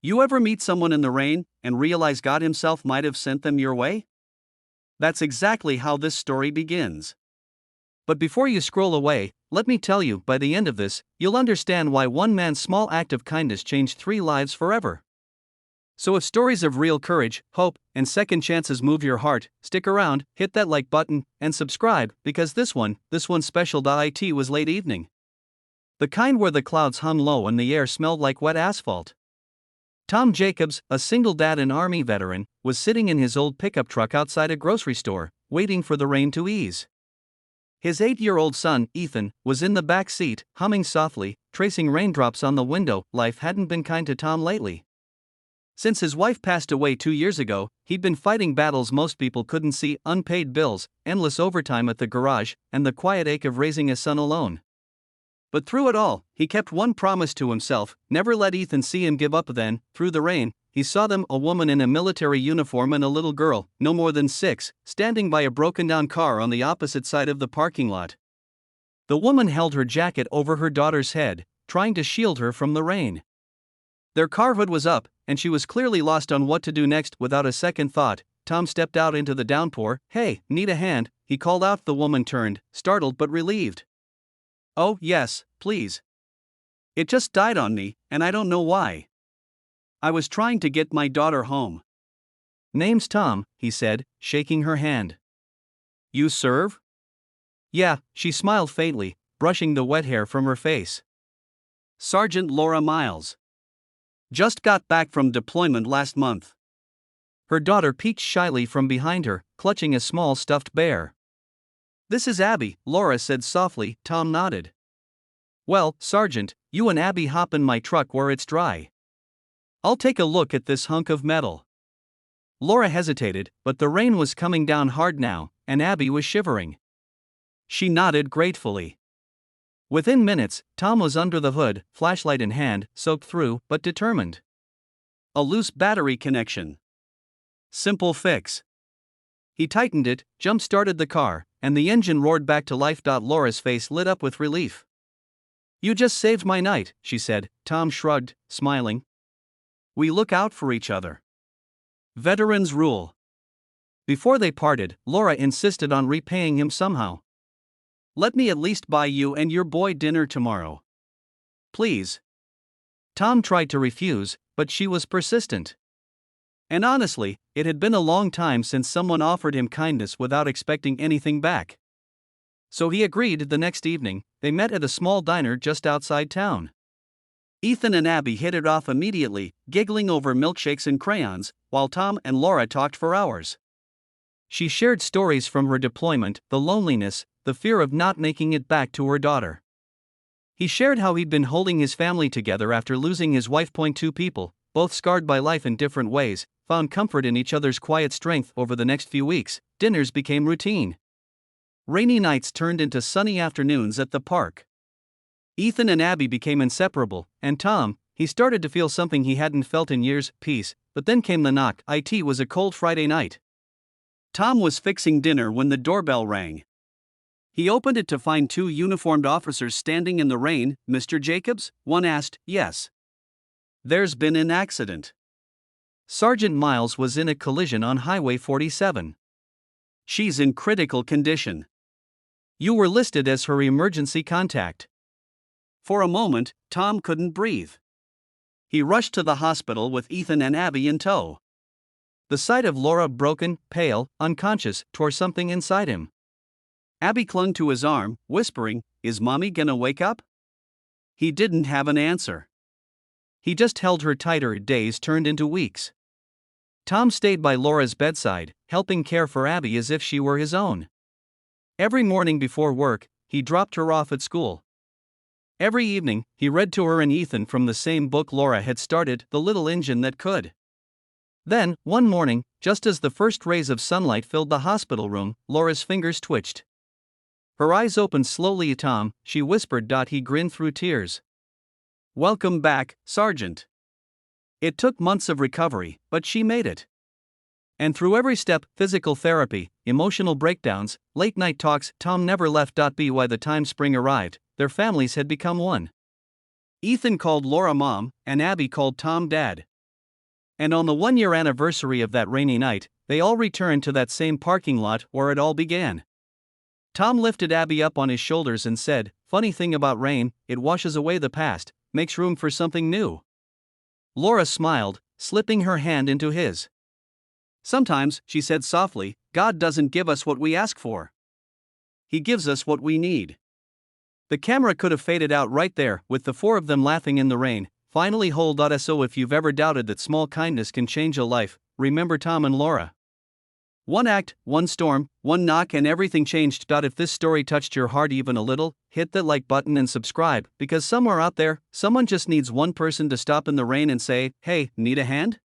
You ever meet someone in the rain and realize God Himself might have sent them your way? That's exactly how this story begins. But before you scroll away, let me tell you, by the end of this, you'll understand why one man's small act of kindness changed 3 lives forever. So if stories of real courage, hope, and second chances move your heart, stick around, hit that like button, and subscribe, because this one's special. It was late evening. The kind where the clouds hung low and the air smelled like wet asphalt. Tom Jacobs, a single dad and Army veteran, was sitting in his old pickup truck outside a grocery store, waiting for the rain to ease. His 8-year-old son, Ethan, was in the back seat, humming softly, tracing raindrops on the window. Life hadn't been kind to Tom lately. Since his wife passed away 2 years ago, he'd been fighting battles most people couldn't see: unpaid bills, endless overtime at the garage, and the quiet ache of raising a son alone. But through it all, he kept one promise to himself: never let Ethan see him give up. Then, through the rain, he saw them, a woman in a military uniform and a little girl, no more than 6, standing by a broken-down car on the opposite side of the parking lot. The woman held her jacket over her daughter's head, trying to shield her from the rain. Their car hood was up, and she was clearly lost on what to do next. Without a second thought, Tom stepped out into the downpour. "Hey, need a hand?" he called out. The woman turned, startled but relieved. "Oh, yes, please. It just died on me, and I don't know why. I was trying to get my daughter home." "Name's Tom," he said, shaking her hand. "You serve?" "Yeah," she smiled faintly, brushing the wet hair from her face. "Sergeant Laura Miles. Just got back from deployment last month." Her daughter peeked shyly from behind her, clutching a small stuffed bear. "This is Abby," Laura said softly. Tom nodded. "Well, Sergeant, you and Abby hop in my truck where it's dry. I'll take a look at this hunk of metal." Laura hesitated, but the rain was coming down hard now, and Abby was shivering. She nodded gratefully. Within minutes, Tom was under the hood, flashlight in hand, soaked through, but determined. A loose battery connection. Simple fix. He tightened it, jump-started the car, and the engine roared back to life. Laura's face lit up with relief. "You just saved my night," she said. Tom shrugged, smiling. "We look out for each other. Veterans rule." Before they parted, Laura insisted on repaying him somehow. "Let me at least buy you and your boy dinner tomorrow. Please." Tom tried to refuse, but she was persistent. And honestly, it had been a long time since someone offered him kindness without expecting anything back. So he agreed. The next evening, they met at a small diner just outside town. Ethan and Abby hit it off immediately, giggling over milkshakes and crayons, while Tom and Laura talked for hours. She shared stories from her deployment, the loneliness, the fear of not making it back to her daughter. He shared how he'd been holding his family together after losing his wife. 2 people, both scarred by life in different ways, found comfort in each other's quiet strength. Over the next few weeks, dinners became routine. Rainy nights turned into sunny afternoons at the park. Ethan and Abby became inseparable, and Tom, he started to feel something he hadn't felt in years: peace. But then came the knock. It was a cold Friday night. Tom was fixing dinner when the doorbell rang. He opened it to find 2 uniformed officers standing in the rain. "Mr. Jacobs?" one asked. "Yes. There's been an accident. Sergeant Miles was in a collision on Highway 47. She's in critical condition. You were listed as her emergency contact." For a moment, Tom couldn't breathe. He rushed to the hospital with Ethan and Abby in tow. The sight of Laura, broken, pale, unconscious, tore something inside him. Abby clung to his arm, whispering, "Is Mommy gonna wake up?" He didn't have an answer. He just held her tighter. Days turned into weeks. Tom stayed by Laura's bedside, helping care for Abby as if she were his own. Every morning before work, he dropped her off at school. Every evening, he read to her and Ethan from the same book Laura had started, The Little Engine That Could. Then, one morning, just as the first rays of sunlight filled the hospital room, Laura's fingers twitched. Her eyes opened slowly. "Tom," she whispered. He grinned through tears. "Welcome back, Sergeant." It took months of recovery, but she made it. And through every step, physical therapy, emotional breakdowns, late-night talks, Tom never left. By the time spring arrived, their families had become one. Ethan called Laura Mom, and Abby called Tom Dad. And on the 1 year anniversary of that rainy night, they all returned to that same parking lot where it all began. Tom lifted Abby up on his shoulders and said, "Funny thing about rain, it washes away the past, makes room for something new." Laura smiled, slipping her hand into his. "Sometimes," she said softly, "God doesn't give us what we ask for. He gives us what we need." The camera could have faded out right there, with the four of them laughing in the rain. Finally, so if you've ever doubted that small kindness can change a life, remember Tom and Laura. One act, one storm, one knock, and everything changed. If this story touched your heart even a little, hit that like button and subscribe, because somewhere out there, someone just needs one person to stop in the rain and say, "Hey, need a hand?"